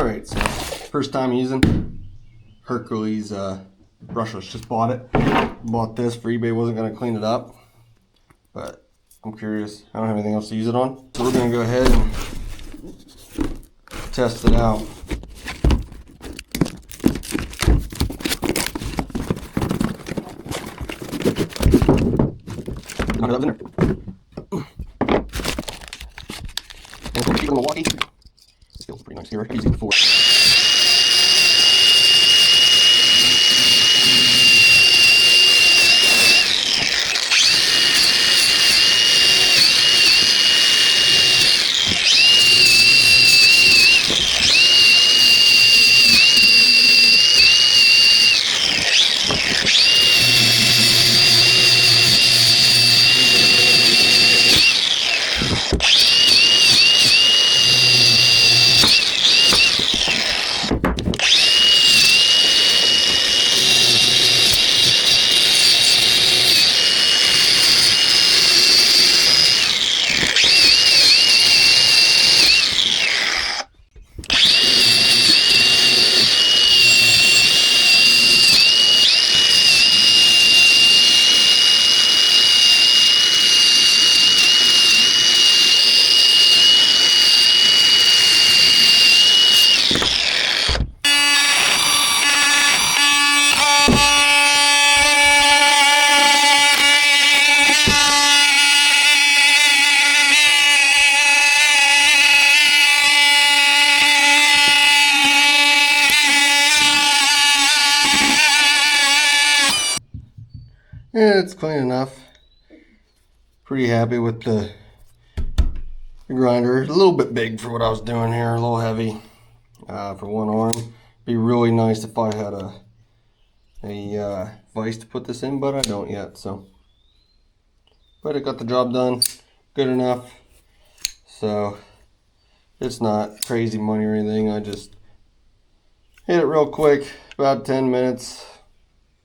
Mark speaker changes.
Speaker 1: Alright, so first time using Hercules brushless. Just bought it. Bought this for eBay. Wasn't going to clean it up, but I'm curious. I don't have anything else to use it on. So we're going to go ahead and test it out. Knock it up in there. And it's cheaper than Milwaukee. Still pretty nice here. I've used it before. Yeah, it's clean enough. Pretty happy with the grinder. A little bit big for what I was doing here, a little heavy for one arm. Be really nice if I had a vise to put this in, but I don't yet. So, but it got the job done, good enough. So it's not crazy money or anything. I just hit it real quick, about 10 minutes.